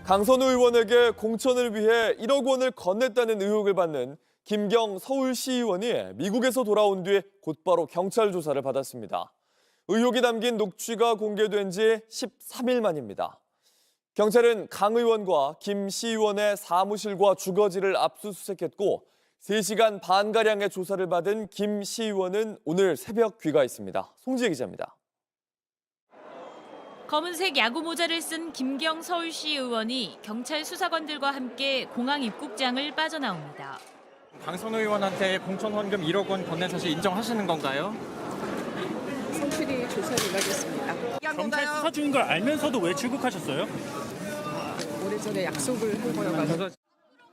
강선우 의원에게 공천을 위해 1억 원을 건넸다는 의혹을 받는 김경 서울시의원이 미국에서 돌아온 뒤 곧바로 경찰 조사를 받았습니다. 의혹이 담긴 녹취가 공개된 지 13일 만입니다. 경찰은 강 의원과 김 시의원의 사무실과 주거지를 압수수색했고 3시간 반가량의 조사를 받은 김 시의원은 오늘 새벽 귀가했습니다. 송지혜 기자입니다. 검은색 야구 모자를 쓴 김경 서울시 의원이 경찰 수사관들과 함께 공항 입국장을 빠져나옵니다. 강선우 의원한테 공천 헌금 1억 원 건넨 사실 인정하시는 건가요? 성실히 조사를 하겠습니다. 경찰 수사 중인 걸 알면서도 왜 출국하셨어요? 오래전에 약속을 한 거여가지고.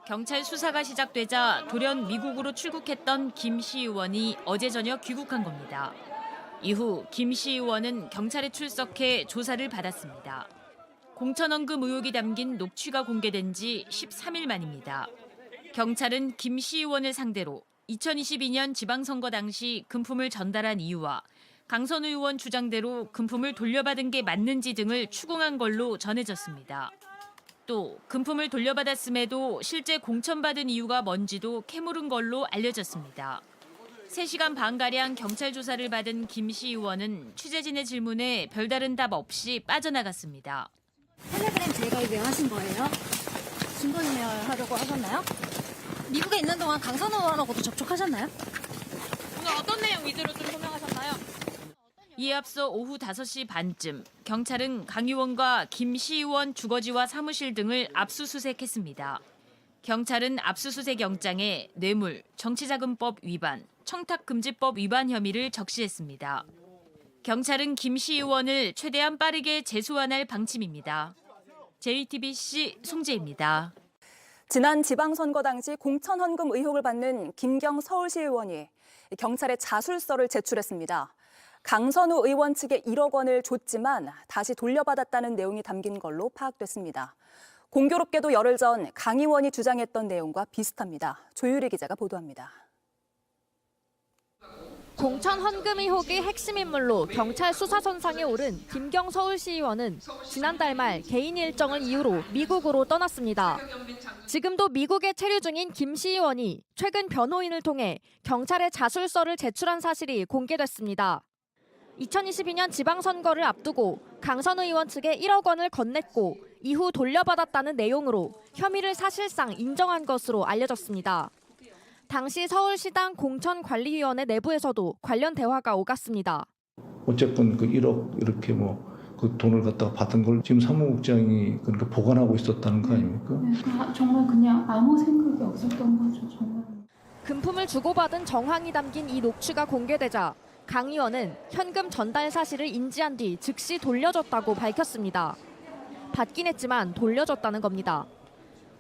경찰 수사가 시작되자 돌연 미국으로 출국했던 김 시의원이 어제 저녁 귀국한 겁니다. 이후 김 시의원은 경찰에 출석해 조사를 받았습니다. 공천헌금 의혹이 담긴 녹취가 공개된 지 13일 만입니다. 경찰은 김 시의원을 상대로 2022년 지방선거 당시 금품을 전달한 이유와 강선우 의원 주장대로 금품을 돌려받은 게 맞는지 등을 추궁한 걸로 전해졌습니다. 또 금품을 돌려받았음에도 실제 공천받은 이유가 뭔지도 캐물은 걸로 알려졌습니다. 3시간 반가량 경찰 조사를 받은 김 시의원은 취재진의 질문에 별다른 답 없이 빠져나갔습니다. 텔레그램 재가입 왜 하신 거예요? 증거인멸 하려고 하셨나요? 미국에 있는 동안 강선우 의원하고도 접촉하셨나요? 오늘 어떤 내용 위주로 좀 설명하셨나요? 이에 앞서 오후 5시 반쯤 경찰은 강 의원과 김 시의원 주거지와 사무실 등을 압수수색했습니다. 경찰은 압수수색 영장에 뇌물, 정치자금법 위반, 청탁금지법 위반 혐의를 적시했습니다. 경찰은 김 시의원을 최대한 빠르게 재소환할 방침입니다. JTBC 송재입니다. 지난 지방선거 당시 공천헌금 의혹을 받는 김경 서울시 의원이 경찰에 자술서를 제출했습니다. 강선우 의원 측에 1억 원을 줬지만 다시 돌려받았다는 내용이 담긴 걸로 파악됐습니다. 공교롭게도 열흘 전 강 의원이 주장했던 내용과 비슷합니다. 조유리 기자가 보도합니다. 공천 헌금 의혹의 핵심 인물로 경찰 수사선상에 오른 김경 서울시 의원은 지난달 말 개인 일정을 이유로 미국으로 떠났습니다. 지금도 미국에 체류 중인 김 시 의원이 최근 변호인을 통해 경찰에 자술서를 제출한 사실이 공개됐습니다. 2022년 지방선거를 앞두고 강선우 의원 측에 1억 원을 건넸고 이후 돌려받았다는 내용으로 혐의를 사실상 인정한 것으로 알려졌습니다. 당시 서울시당 공천관리위원회 내부에서도 관련 대화가 오갔습니다. 어쨌건 그 1억 이렇게 그 돈을 갖다가 받은 걸 지금 사무국장이 그러니까 보관하고 있었다는 거 아닙니까? 네, 정말 그냥 아무 생각이 없었던 거죠, 정말. 금품을 주고받은 정황이 담긴 이 녹취가 공개되자 강 의원은 현금 전달 사실을 인지한 뒤 즉시 돌려줬다고 밝혔습니다. 받긴 했지만 돌려줬다는 겁니다.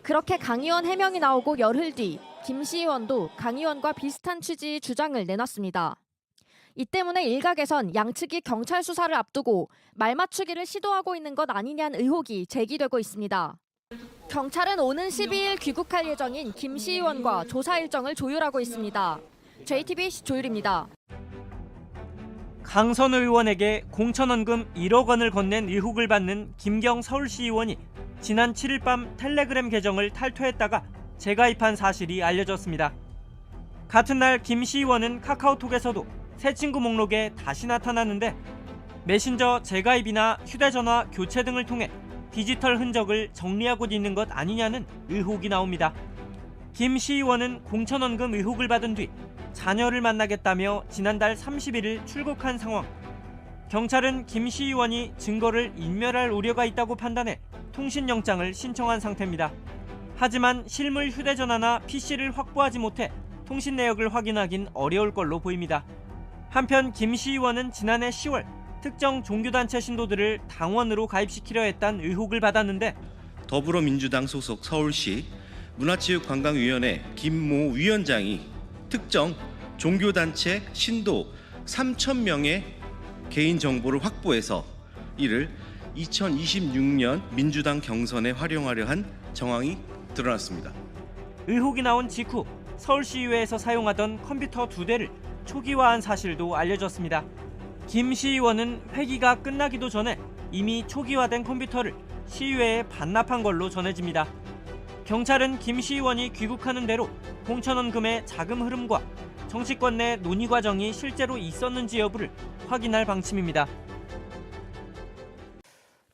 그렇게 강 의원 해명이 나오고 열흘 뒤 김 시 의원도 강 의원과 비슷한 취지의 주장을 내놨습니다. 이 때문에 일각에선 양측이 경찰 수사를 앞두고 말맞추기를 시도하고 있는 것 아니냐는 의혹이 제기되고 있습니다. 경찰은 오는 12일 귀국할 예정인 김 시 의원과 조사 일정을 조율하고 있습니다. JTBC 조율입니다. 강선우 의원에게 공천헌금 1억 원을 건넨 의혹을 받는 김경 서울시 의원이 지난 7일 밤 텔레그램 계정을 탈퇴했다가 재가입한 사실이 알려졌습니다. 같은 날 김 시 의원은 카카오톡에서도 새 친구 목록에 다시 나타났는데 메신저 재가입이나 휴대전화 교체 등을 통해 디지털 흔적을 정리하고 있는 것 아니냐는 의혹이 나옵니다. 김 시 의원은 공천헌금 의혹을 받은 뒤 자녀를 만나겠다며 지난달 31일 출국한 상황. 경찰은 김 시 의원이 증거를 인멸할 우려가 있다고 판단해 통신영장을 신청한 상태입니다. 하지만 실물 휴대전화나 PC를 확보하지 못해 통신 내역을 확인하긴 어려울 걸로 보입니다. 한편 김 시 의원은 지난해 10월 특정 종교단체 신도들을 당원으로 가입시키려 했다는 의혹을 받았는데 더불어민주당 소속 서울시 문화체육관광위원회 김모 위원장이 특정 종교단체 신도 3,000명의 개인정보를 확보해서 이를 2026년 민주당 경선에 활용하려 한 정황이 드러났습니다. 의혹이 나온 직후 서울시의회에서 사용하던 컴퓨터 2대를 초기화한 사실도 알려졌습니다. 김 시의원은 회기가 끝나기도 전에 이미 초기화된 컴퓨터를 시의회에 반납한 걸로 전해집니다. 경찰은 김 시의원이 귀국하는 대로 공천원금의 자금 흐름과 정치권 내 논의 과정이 실제로 있었는지 여부를 확인할 방침입니다.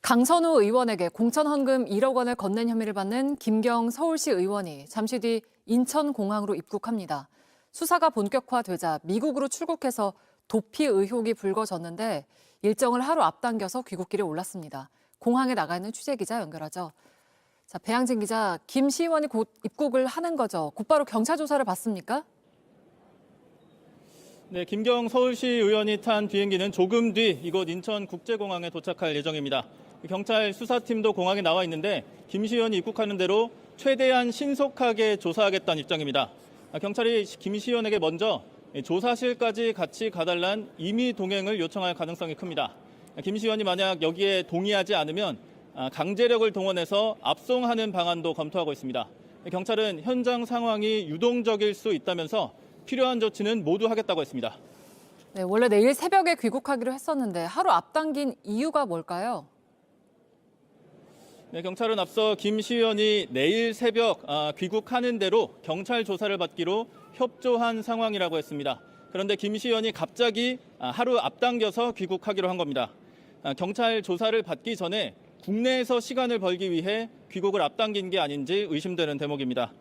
강선우 의원에게 공천헌금 1억 원을 건넨 혐의를 받는 김경 서울시 의원이 잠시 뒤 인천공항으로 입국합니다. 수사가 본격화되자 미국으로 출국해서 도피 의혹이 불거졌는데 일정을 하루 앞당겨서 귀국길에 올랐습니다. 공항에 나가 있는 취재기자 연결하죠. 자, 배양진 기자, 김 시의원이 곧 입국을 하는 거죠. 곧바로 경찰 조사를 받습니까? 네, 김경 서울시 의원이 탄 비행기는 조금 뒤 이곳 인천국제공항에 도착할 예정입니다. 경찰 수사팀도 공항에 나와 있는데 김 시의원이 입국하는 대로 최대한 신속하게 조사하겠다는 입장입니다. 경찰이 김 시의원에게 먼저 조사실까지 같이 가달란 임의 동행을 요청할 가능성이 큽니다. 김 시의원이 만약 여기에 동의하지 않으면 강제력을 동원해서 압송하는 방안도 검토하고 있습니다. 경찰은 현장 상황이 유동적일 수 있다면서 필요한 조치는 모두 하겠다고 했습니다. 네, 원래 내일 새벽에 귀국하기로 했었는데 하루 앞당긴 이유가 뭘까요? 네, 경찰은 앞서 김 시의원이 내일 새벽 귀국하는 대로 경찰 조사를 받기로 협조한 상황이라고 했습니다. 그런데 김 시의원이 갑자기 하루 앞당겨서 귀국하기로 한 겁니다. 경찰 조사를 받기 전에 국내에서 시간을 벌기 위해 귀국을 앞당긴 게 아닌지 의심되는 대목입니다.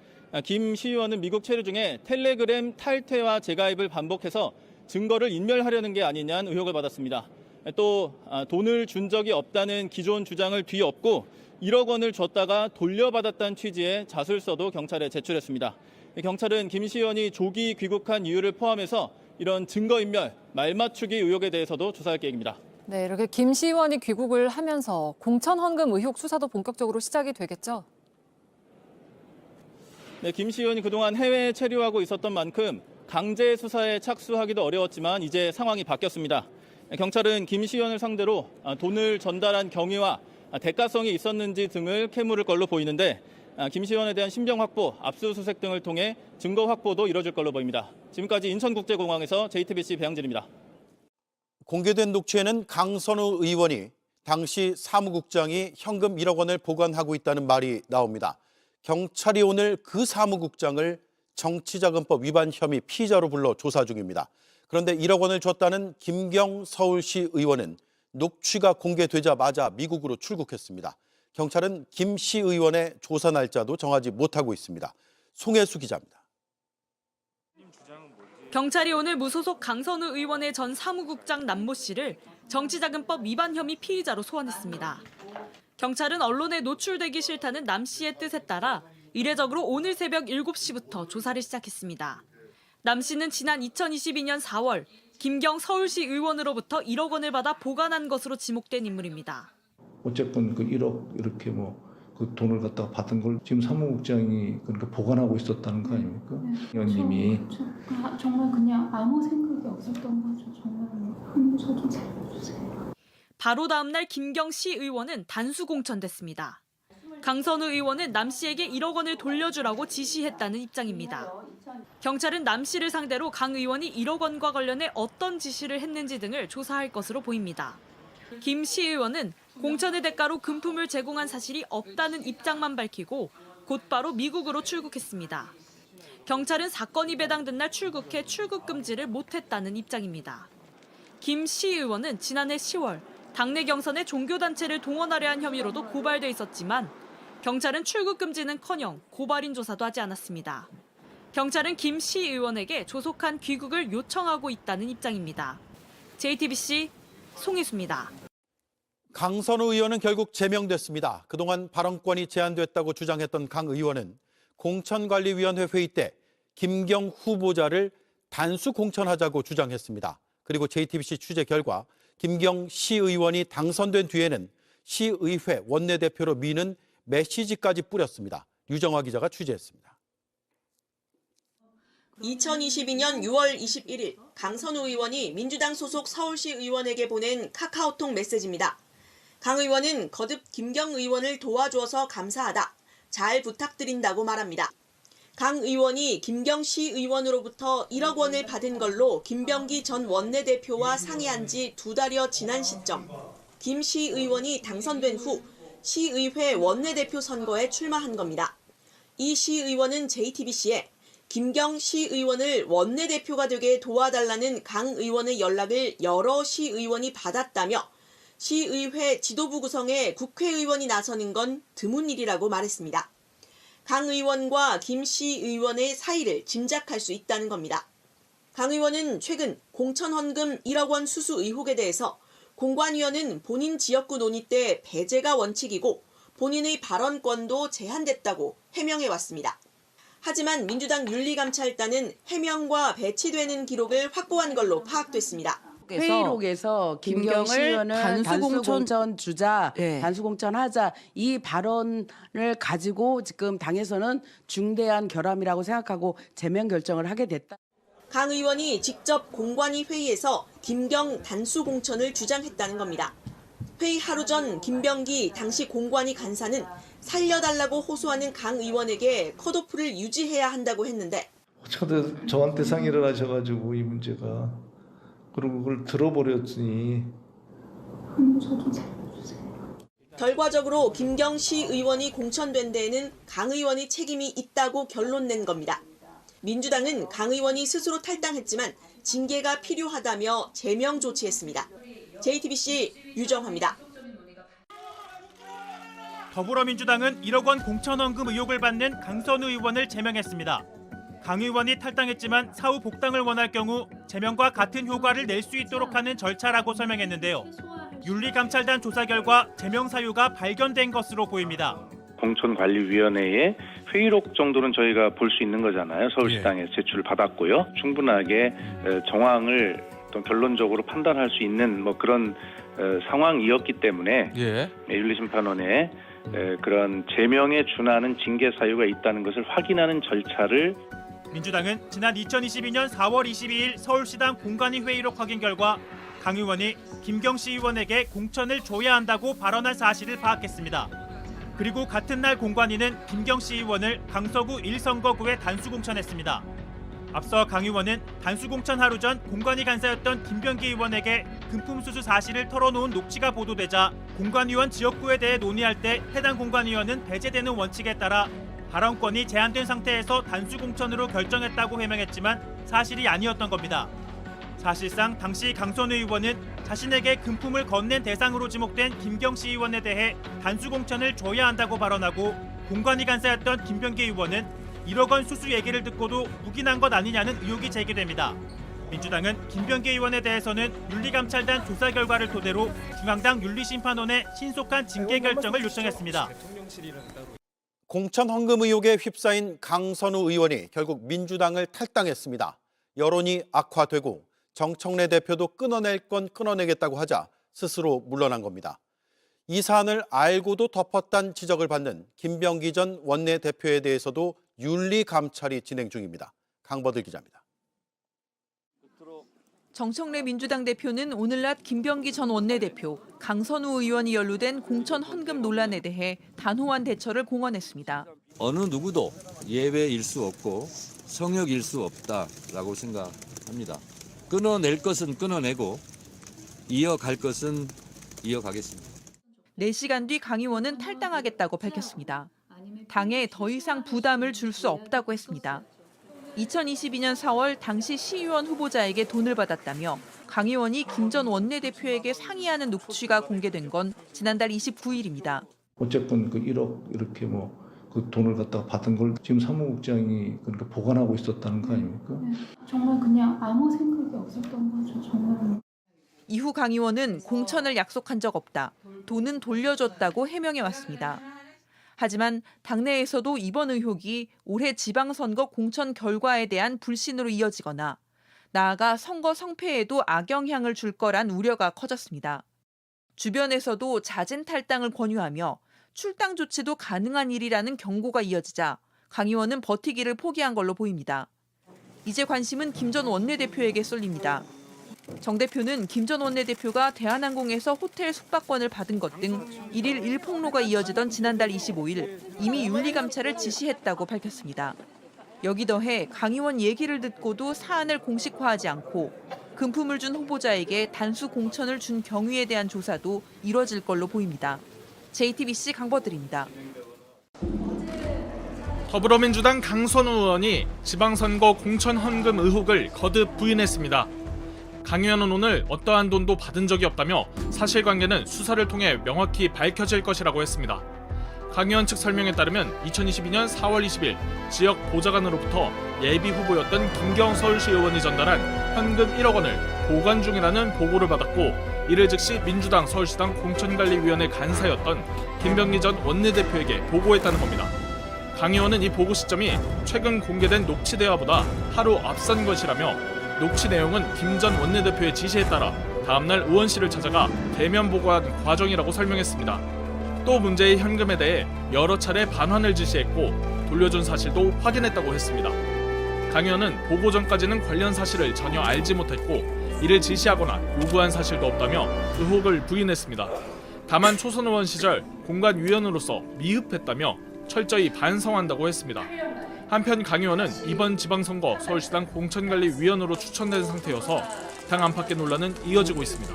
김 시의원은 미국 체류 중에 텔레그램 탈퇴와 재가입을 반복해서 증거를 인멸하려는 게 아니냐는 의혹을 받았습니다. 또 돈을 준 적이 없다는 기존 주장을 뒤엎고 1억 원을 줬다가 돌려받았다는 취지의 자술서도 경찰에 제출했습니다. 경찰은 김 시의원이 조기 귀국한 이유를 포함해서 이런 증거인멸, 말맞추기 의혹에 대해서도 조사할 계획입니다. 네, 이렇게 김 시의원이 귀국을 하면서 공천헌금 의혹 수사도 본격적으로 시작이 되겠죠? 네, 김 시의원이 그동안 해외에 체류하고 있었던 만큼 강제 수사에 착수하기도 어려웠지만 이제 상황이 바뀌었습니다. 경찰은 김 시의원을 상대로 돈을 전달한 경위와 대가성이 있었는지 등을 캐물을 걸로 보이는데 김 시의원에 대한 신병 확보, 압수수색 등을 통해 증거 확보도 이뤄질 걸로 보입니다. 지금까지 인천국제공항에서 JTBC 배양진입니다. 공개된 녹취에는 강선우 의원이 당시 사무국장이 현금 1억 원을 보관하고 있다는 말이 나옵니다. 경찰이 오늘 그 사무국장을 정치자금법 위반 혐의 피의자로 불러 조사 중입니다. 그런데 1억 원을 줬다는 김경 서울시 의원은 녹취가 공개되자마자 미국으로 출국했습니다. 경찰은 김 시 의원의 조사 날짜도 정하지 못하고 있습니다. 송혜수 기자입니다. 경찰이 오늘 무소속 강선우 의원의 전 사무국장 남모 씨를 정치자금법 위반 혐의 피의자로 소환했습니다. 경찰은 언론에 노출되기 싫다는 남 씨의 뜻에 따라 이례적으로 오늘 새벽 7시부터 조사를 시작했습니다. 남 씨는 지난 2022년 4월 김경 서울시 의원으로부터 1억 원을 받아 보관한 것으로 지목된 인물입니다. 어쨌건 그 1억 이렇게 그 돈을 갖다가 받은 걸 지금 사무국장이 그러니까 보관하고 있었다는 거 아닙니까? 의원님이. 정말 그냥 아무 생각이 없었던 거죠. 정말 한 번 저도 살려주세요. 바로 다음 날 김경 시 의원은 단수 공천됐습니다. 강선우 의원은 남 씨에게 1억 원을 돌려주라고 지시했다는 입장입니다. 경찰은 남 씨를 상대로 강 의원이 1억 원과 관련해 어떤 지시를 했는지 등을 조사할 것으로 보입니다. 김 시 의원은 공천의 대가로 금품을 제공한 사실이 없다는 입장만 밝히고 곧바로 미국으로 출국했습니다. 경찰은 사건이 배당된 날 출국해 출국 금지를 못했다는 입장입니다. 김 시 의원은 지난해 10월 당내 경선에 종교단체를 동원하려 한 혐의로도 고발돼 있었지만 경찰은 출국 금지는커녕 고발인 조사도 하지 않았습니다. 경찰은 김 시 의원에게 조속한 귀국을 요청하고 있다는 입장입니다. JTBC 송희수입니다. 강선우 의원은 결국 제명됐습니다. 그동안 발언권이 제한됐다고 주장했던 강 의원은 공천관리위원회 회의 때 김경 후보자를 단수 공천하자고 주장했습니다. 그리고 JTBC 취재 결과 김경 시의원이 당선된 뒤에는 시의회 원내대표로 미는 메시지까지 뿌렸습니다. 유정화 기자가 취재했습니다. 2022년 6월 21일 강선우 의원이 민주당 소속 서울시 의원에게 보낸 카카오톡 메시지입니다. 강 의원은 거듭 김경 의원을 도와주어서 감사하다. 잘 부탁드린다고 말합니다. 강 의원이 김경 시의원으로부터 1억 원을 받은 걸로 김병기 전 원내대표와 상의한 지 2달여 지난 시점 김 시의원이 당선된 후 시의회 원내대표 선거에 출마한 겁니다. 이 시의원은 JTBC에 김경 시의원을 원내대표가 되게 도와달라는 강 의원의 연락을 여러 시의원이 받았다며 시의회 지도부 구성에 국회의원이 나서는 건 드문 일이라고 말했습니다. 강 의원과 김 시의원의 사이를 짐작할 수 있다는 겁니다. 강 의원은 최근 공천헌금 1억 원 수수 의혹에 대해서 공관위원은 본인 지역구 논의 때 배제가 원칙이고 본인의 발언권도 제한됐다고 해명해왔습니다. 하지만 민주당 윤리감찰단은 해명과 배치되는 기록을 확보한 걸로 파악됐습니다. 회의록에서 김경 시의원은 단수공천 주자, 단수공천하자 이 발언을 가지고 지금 당에서는 중대한 결함이라고 생각하고 제명 결정을 하게 됐다. 강 의원이 직접 공관위 회의에서 김경 단수공천을 주장했다는 겁니다. 회의 하루 전 김병기 당시 공관위 간사는 살려달라고 호소하는 강 의원에게 컷오프를 유지해야 한다고 했는데 저한테 상의를 하셔가지고 이 문제가 그리고 그걸 들어버렸으니 저도 잘해주세요. 결과적으로 김경 시의원이 공천된 데에는 강 의원이 책임이 있다고 결론낸 겁니다. 민주당은 강 의원이 스스로 탈당했지만 징계가 필요하다며 제명 조치했습니다. JTBC 유정화입니다. 더불어민주당은 1억 원 공천헌금 의혹을 받는 강선우 의원을 제명했습니다. 강 의원이 탈당했지만 사후 복당을 원할 경우 제명과 같은 효과를 낼 수 있도록 하는 절차라고 설명했는데요. 윤리감찰단 조사 결과 제명 사유가 발견된 것으로 보입니다. 공천관리위원회의 회의록 정도는 저희가 볼 수 있는 거잖아요. 서울시당에 제출을 받았고요. 충분하게 정황을 또 결론적으로 판단할 수 있는 그런 상황이었기 때문에 윤리심판원에 그런 제명에 준하는 징계 사유가 있다는 것을 확인하는 절차를 민주당은 지난 2022년 4월 22일 서울시당 공관위 회의록 확인 결과 강 의원이 김경 시의원에게 공천을 줘야 한다고 발언한 사실을 파악했습니다. 그리고 같은 날 공관위는 김경 시의원을 강서구 1선거구에 단수공천했습니다. 앞서 강 의원은 단수공천 하루 전 공관위 간사였던 김병기 의원에게 금품 수수 사실을 털어놓은 녹취가 보도되자 공관위원 지역구에 대해 논의할 때 해당 공관위원은 배제되는 원칙에 따라 발언권이 제한된 상태에서 단수공천으로 결정했다고 해명했지만 사실이 아니었던 겁니다. 사실상 당시 강선우 의원은 자신에게 금품을 건넨 대상으로 지목된 김경 시의원에 대해 단수공천을 줘야 한다고 발언하고 공관위 간사였던 김병기 의원은 1억 원 수수 얘기를 듣고도 묵인한 것 아니냐는 의혹이 제기됩니다. 민주당은 김병기 의원에 대해서는 윤리감찰단 조사 결과를 토대로 중앙당 윤리심판원에 신속한 징계 결정을 요청했습니다. 공천 헌금 의혹에 휩싸인 강선우 의원이 결국 민주당을 탈당했습니다. 여론이 악화되고 정청래 대표도 끊어낼 건 끊어내겠다고 하자 스스로 물러난 겁니다. 이 사안을 알고도 덮었다는 지적을 받는 김병기 전 원내대표에 대해서도 윤리감찰이 진행 중입니다. 강버들 기자입니다. 정청래 민주당 대표는 오늘 낮 김병기 전 원내대표, 강선우 의원이 연루된 공천 헌금 논란에 대해 단호한 대처를 공언했습니다. 어느 누구도 예외일 수 없고 성역일 수 없다라고 생각합니다. 끊어낼 것은 끊어내고 이어갈 것은 이어가겠습니다. 4시간 뒤 강 의원은 탈당하겠다고 밝혔습니다. 당에 더 이상 부담을 줄 수 없다고 했습니다. 2022년 4월 당시 시의원 후보자에게 돈을 받았다며 강 의원이 김 전 원내대표에게 상의하는 녹취가 공개된 건 지난달 29일입니다. 어쨌건 그 1억 이렇게 그 돈을 갖다가 받은 걸 지금 사무국장이 그렇게 보관하고 있었다는 거 아닙니까? 정말 그냥 아무 생각이 없었던 거죠. 정말. 이후 강 의원은 공천을 약속한 적 없다. 돈은 돌려줬다고 해명해왔습니다. 하지만 당내에서도 이번 의혹이 올해 지방선거 공천 결과에 대한 불신으로 이어지거나 나아가 선거 성패에도 악영향을 줄 거란 우려가 커졌습니다. 주변에서도 잦은 탈당을 권유하며 출당 조치도 가능한 일이라는 경고가 이어지자 강 의원은 버티기를 포기한 걸로 보입니다. 이제 관심은 김 전 원내대표에게 쏠립니다. 정 대표는 김 전 원내대표가 대한항공에서 호텔 숙박권을 받은 것 등 1일 1폭로가 이어지던 지난달 25일 이미 윤리감찰을 지시했다고 밝혔습니다. 여기 더해 강 의원 얘기를 듣고도 사안을 공식화하지 않고 금품을 준 후보자에게 단수 공천을 준 경위에 대한 조사도 이뤄질 걸로 보입니다. JTBC 강버들입니다. 더불어민주당 강선우 의원이 지방선거 공천 헌금 의혹을 거듭 부인했습니다. 강 의원은 오늘 어떠한 돈도 받은 적이 없다며 사실관계는 수사를 통해 명확히 밝혀질 것이라고 했습니다. 강 의원 측 설명에 따르면 2022년 4월 20일 지역 보좌관으로부터 예비 후보였던 김경 서울시 의원이 전달한 현금 1억 원을 보관 중이라는 보고를 받았고 이를 즉시 민주당 서울시당 공천관리위원회 간사였던 김병기 전 원내대표에게 보고했다는 겁니다. 강 의원은 이 보고 시점이 최근 공개된 녹취 대화보다 하루 앞선 것이라며 녹취 내용은 김 전 원내대표의 지시에 따라 다음날 의원실을 찾아가 대면 보고한 과정이라고 설명했습니다. 또 문제의 현금에 대해 여러 차례 반환을 지시했고 돌려준 사실도 확인했다고 했습니다. 강 의원은 보고 전까지는 관련 사실을 전혀 알지 못했고 이를 지시하거나 요구한 사실도 없다며 의혹을 부인했습니다. 다만 초선 의원 시절 공관위원으로서 미흡했다며 철저히 반성한다고 했습니다. 한편 강 의원은 이번 지방선거 서울시당 공천관리위원으로 추천된 상태여서 당 안팎의 논란은 이어지고 있습니다.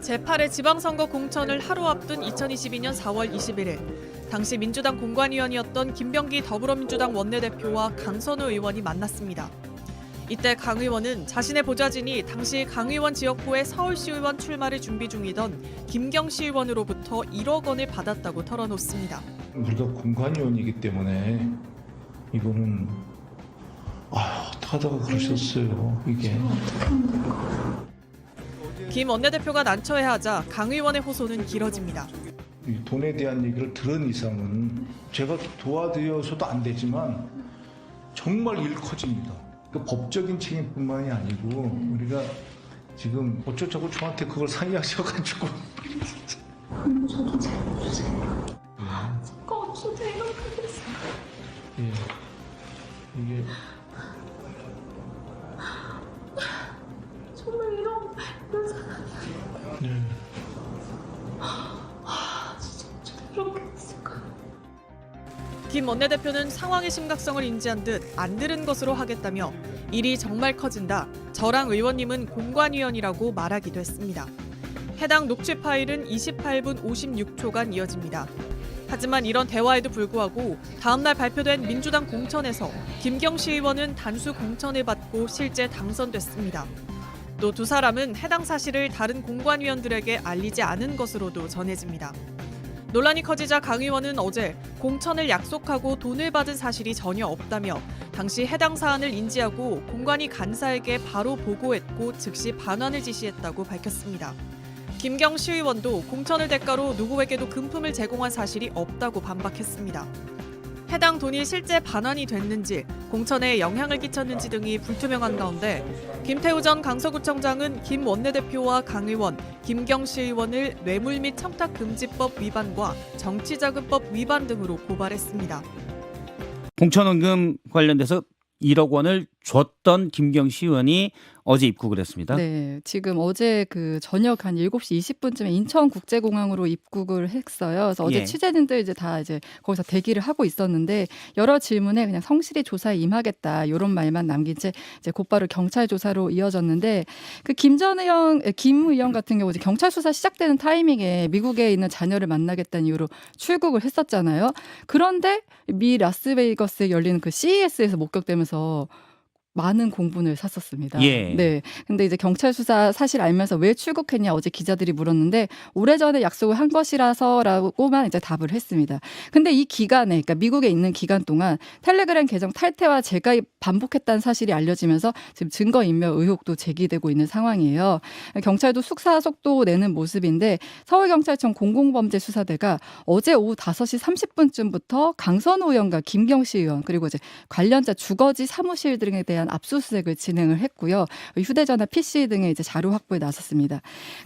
제8회 지방선거 공천을 하루 앞둔 2022년 4월 21일 당시 민주당 공관위원이었던 김병기 더불어민주당 원내대표와 강선우 의원이 만났습니다. 이때 강 의원은 자신의 보좌진이 당시 강 의원 지역구의 서울시의원 출마를 준비 중이던 김경 시의원으로부터 1억 원을 받았다고 털어놓습니다. 우리가 공관위원이기 때문에 이거는 어떻게 하다가 그러셨어요, 이게. 김 원내대표가 난처해하자 강 의원의 호소는 길어집니다. 이 돈에 대한 얘기를 들은 이상은 제가 도와드려서도 안 되지만 정말 일 커집니다. 그러니까 법적인 책임뿐만이 아니고 우리가 지금 어쩌자고 저한테 그걸 상의하셔가지고. 그리고 저도 잘해주세요. 제가 없어도 이렇게 됐어요. 예, 이게 정말 이런 상황이 네. 진짜 어쩌다 이렇게 됐을까. 김 원내대표는 상황의 심각성을 인지한 듯 안 들은 것으로 하겠다며 일이 정말 커진다. 저랑 의원님은 공관위원이라고 말하기도 했습니다. 해당 녹취 파일은 28분 56초간 이어집니다. 하지만 이런 대화에도 불구하고 다음날 발표된 민주당 공천에서 김경 시의원은 단수 공천을 받고 실제 당선됐습니다. 또 두 사람은 해당 사실을 다른 공관위원들에게 알리지 않은 것으로도 전해집니다. 논란이 커지자 강 의원은 어제 공천을 약속하고 돈을 받은 사실이 전혀 없다며 당시 해당 사안을 인지하고 공관위 간사에게 바로 보고했고 즉시 반환을 지시했다고 밝혔습니다. 김경 시의원도 공천을 대가로 누구에게도 금품을 제공한 사실이 없다고 반박했습니다. 해당 돈이 실제 반환이 됐는지, 공천에 영향을 끼쳤는지 등이 불투명한 가운데 김태우 전 강서구청장은 김 원내대표와 강 의원, 김경 시의원을 뇌물 및 청탁금지법 위반과 정치자금법 위반 등으로 고발했습니다. 공천원금 관련돼서 1억 원을 줬던 김경 시의원이 어제 입국을 했습니다. 네, 지금 어제 그 저녁 한 7시 20분쯤에 인천국제공항으로 입국을 했어요. 그래서 어제 예. 취재진들 이제 다 이제 거기서 대기를 하고 있었는데 여러 질문에 그냥 성실히 조사에 임하겠다 이런 말만 남긴 채 이제 곧바로 경찰 조사로 이어졌는데 그 김 의원 같은 경우 이제 경찰 수사 시작되는 타이밍에 미국에 있는 자녀를 만나겠다는 이유로 출국을 했었잖아요. 그런데 미 라스베이거스에 열리는 그 CES에서 목격되면서 많은 공분을 샀었습니다. 예. 네. 근데 이제 경찰 수사 사실 알면서 왜 출국했냐 어제 기자들이 물었는데 오래전에 약속을 한 것이라서라고만 이제 답을 했습니다. 근데 이 기간에 그러니까 미국에 있는 기간 동안 텔레그램 계정 탈퇴와 재가입 반복했다는 사실이 알려지면서 지금 증거인멸 의혹도 제기되고 있는 상황이에요. 경찰도 숙사 속도 내는 모습인데 서울경찰청 공공범죄수사대가 어제 오후 5시 30분쯤부터 강선우 의원과 김경시 의원 그리고 이제 관련자 주거지 사무실 등에 대한 대한 압수수색을 진행을 했고요. 휴대전화, PC 등의 이제 자료 확보에 나섰습니다.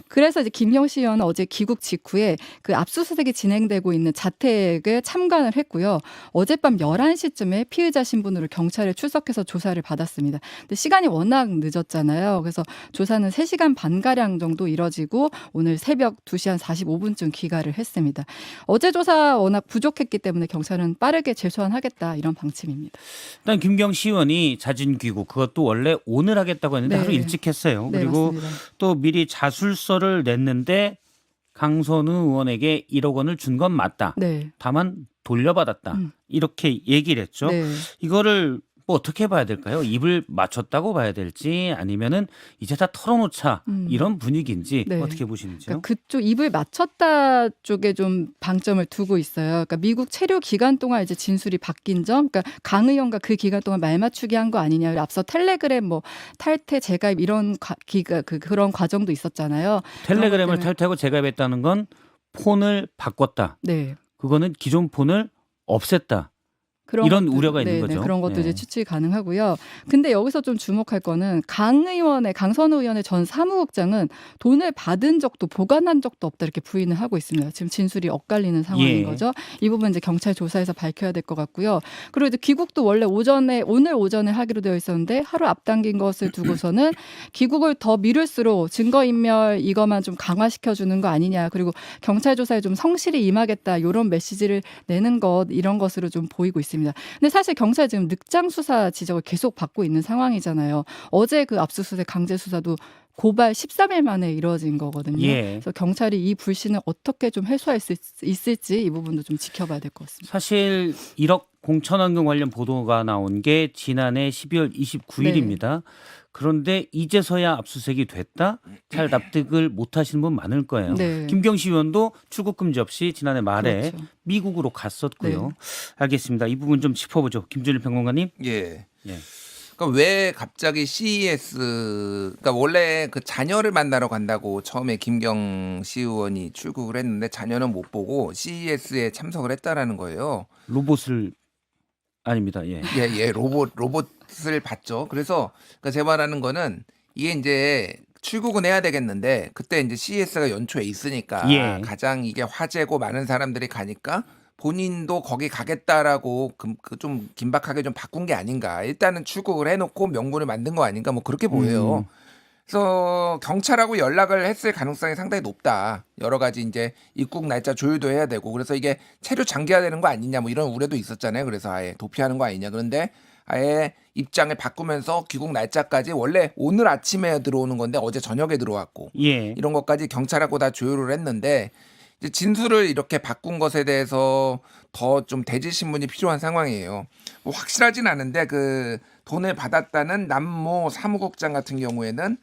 그래서 이제 김경시 의원은 어제 귀국 직후에 그 압수수색이 진행되고 있는 자택에 참관을 했고요. 어젯밤 11시쯤에 피의자 신분으로 경찰에 출석해서 조사를 받았습니다. 근데 시간이 워낙 늦었잖아요. 그래서 조사는 3시간 반가량 정도 이뤄지고 오늘 새벽 2시 한 45분쯤 귀가를 했습니다. 어제 조사 워낙 부족했기 때문에 경찰은 빠르게 재소환하겠다 이런 방침입니다. 일단 김경시 의원이 자진 귀국 그것도 원래 오늘 하겠다고 했는데 네. 하루 일찍 했어요. 네, 그리고 맞습니다. 또 미리 자술서를 냈는데 강선우 의원에게 1억 원을 준 건 맞다. 네. 다만 돌려받았다. 이렇게 얘기를 했죠. 네. 이거를 뭐 어떻게 봐야 될까요? 입을 맞췄다고 봐야 될지 아니면은 이제 다 털어놓자 이런 분위기인지 네. 어떻게 보시는지요? 그러니까 그쪽 입을 맞췄다 쪽에 좀 방점을 두고 있어요. 그러니까 미국 체류 기간 동안 이제 진술이 바뀐 점, 그러니까 강 의원과 그 기간 동안 말 맞추기 한 거 아니냐. 앞서 텔레그램 뭐 탈퇴, 재가입 이런 그런 과정도 있었잖아요. 텔레그램을 탈퇴하고 재가입했다는 건 폰을 바꿨다. 네. 그거는 기존 폰을 없앴다. 이런 우려가 있는 거죠. 그런 것도 네. 이제 추측이 가능하고요. 근데 여기서 좀 주목할 거는 강선우 의원의 전 사무국장은 돈을 받은 적도 보관한 적도 없다 이렇게 부인을 하고 있습니다. 지금 진술이 엇갈리는 상황인 예. 거죠. 이 부분 이제 경찰 조사에서 밝혀야 될 것 같고요. 그리고 이제 귀국도 원래 오늘 오전에 하기로 되어 있었는데 하루 앞당긴 것을 두고서는 귀국을 더 미룰수록 증거인멸 이것만 좀 강화시켜주는 거 아니냐. 그리고 경찰 조사에 좀 성실히 임하겠다 이런 메시지를 내는 것 이런 것으로 좀 보이고 있습니다. 근데 사실 경찰 지금 늑장 수사 지적을 계속 받고 있는 상황이잖아요. 어제 그 압수수색 강제 수사도 고발 13일 만에 이루어진 거거든요. 예. 그래서 경찰이 이 불신을 어떻게 좀 해소할 수 있을지 이 부분도 좀 지켜봐야 될 것 같습니다. 사실 1억 공천원금 관련 보도가 나온 게 지난해 12월 29일입니다. 그런데 이제서야 압수수색이 됐다? 잘 납득을 못 하시는 분 많을 거예요. 네. 김경시 의원도 출국 금지 없이 지난해 말에 그렇죠. 미국으로 갔었고요. 네. 알겠습니다. 이 부분 좀 짚어보죠. 김준일 평론가님. 예. 예. 그러니까 왜 갑자기 CES 그러니까 원래 그 자녀를 만나러 간다고 처음에 김경시 의원이 출국을 했는데 자녀는 못 보고 CES에 참석을 했다라는 거예요. 로봇을 아닙니다. 예. 예, 로봇을 봤죠. 그래서 그러니까 제 말하는 거는 이게 이제 출국은 해야 되겠는데 그때 이제 CES가 연초에 있으니까 예. 가장 이게 화제고 많은 사람들이 가니까 본인도 거기 가겠다라고 좀 긴박하게 좀 바꾼 게 아닌가. 일단은 출국을 해놓고 명분을 만든 거 아닌가 뭐 그렇게 보여요. 그래서 경찰하고 연락을 했을 가능성이 상당히 높다. 여러 가지 이제 입국 날짜 조율도 해야 되고 그래서 이게 체류 장기화되는 거 아니냐 뭐 이런 우려도 있었잖아요. 그래서 아예 도피하는 거 아니냐. 그런데 아예 입장을 바꾸면서 귀국 날짜까지 원래 오늘 아침에 들어오는 건데 어제 저녁에 들어왔고 예. 이런 것까지 경찰하고 다 조율을 했는데 이제 진술을 이렇게 바꾼 것에 대해서 더 좀 대질 신문이 필요한 상황이에요. 뭐 확실하진 않은데 그 돈을 받았다는 남모 사무국장 같은 경우에는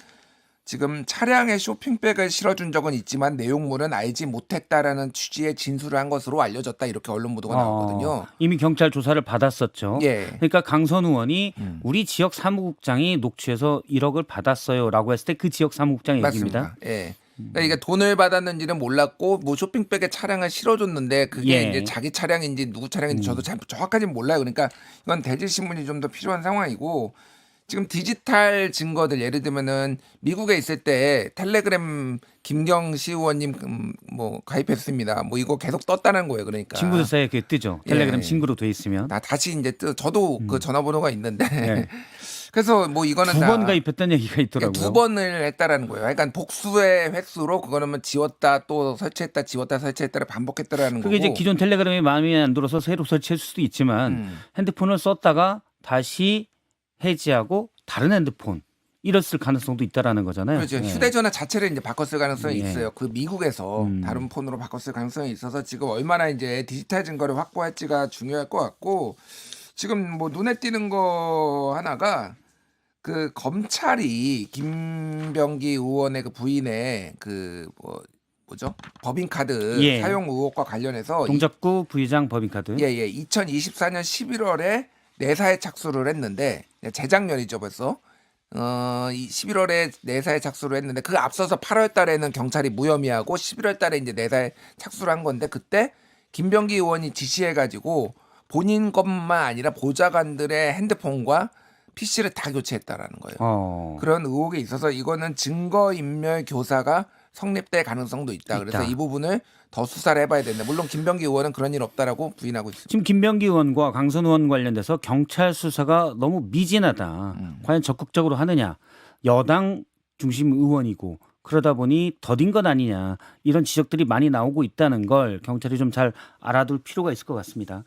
지금 차량에 쇼핑백을 실어준 적은 있지만 내용물은 알지 못했다라는 취지의 진술을 한 것으로 알려졌다 이렇게 언론 보도가 나왔거든요. 이미 경찰 조사를 받았었죠. 예. 그러니까 강선우 의원이 우리 지역 사무국장이 녹취해서 1억을 받았어요라고 했을 때 그 지역 사무국장 얘기입니다. 맞습니다. 예. 그러니까 이게 돈을 받았는지는 몰랐고 뭐 쇼핑백에 차량을 실어줬는데 그게 예. 이제 자기 차량인지 누구 차량인지 저도 잘 정확하지는 몰라요. 그러니까 이건 대질 신문이 좀 더 필요한 상황이고 지금 디지털 증거들 예를 들면은 미국에 있을 때 텔레그램 김경시 의원님 뭐 가입했습니다. 뭐 이거 계속 떴다는 거예요. 그러니까 친구들 사이에 그게 뜨죠. 텔레그램 예. 친구로 돼 있으면. 다시 이제 저도 그 전화번호가 있는데 그래서 뭐 이거는 두 번 가입했다는 얘기가 있더라고요. 두 번을 했다라는 거예요. 그러니까 복수의 횟수로 그거는 뭐 지웠다 또 설치했다 지웠다 설치했다를 반복했다라는 그게 거고. 이제 기존 텔레그램이 마음에 안 들어서 새로 설치할 수도 있지만 핸드폰을 썼다가 다시 해지하고 다른 핸드폰 이랬을 가능성도 있다라는 거잖아요. 그렇죠. 예. 휴대전화 자체를 이제 바꿨을 가능성이 예. 있어요. 그 미국에서 다른 폰으로 바꿨을 가능성이 있어서 지금 얼마나 이제 디지털 증거를 확보할지가 중요할 것 같고 지금 뭐 눈에 띄는 거 하나가 그 검찰이 김병기 의원의 그 부인의 그 뭐죠? 법인카드 예. 사용 의혹과 관련해서 동작구 부의장 법인카드. 2024년 11월에 내사에 착수를 했는데 재작년이죠 벌써. 11월에 내사에 착수를 했는데 그 앞서서 8월 달에는 경찰이 무혐의하고 11월 달에 이제 내사에 착수를 한 건데 그때 김병기 의원이 지시해 가지고 본인 것만 아니라 보좌관들의 핸드폰과 PC를 다 교체했다라는 거예요. 그런 의혹에 있어서 이거는 증거인멸 교사가 성립될 가능성도 있다. 그래서 이 부분을 더 수사를 해봐야 된다. 물론 김병기 의원은 그런 일 없다라고 부인하고 있습니다. 지금 김병기 의원과 강선우 의원 관련돼서 경찰 수사가 너무 미진하다. 과연 적극적으로 하느냐. 여당 중심 의원이고 그러다 보니 더딘 것 아니냐. 이런 지적들이 많이 나오고 있다는 걸 경찰이 좀 잘 알아둘 필요가 있을 것 같습니다.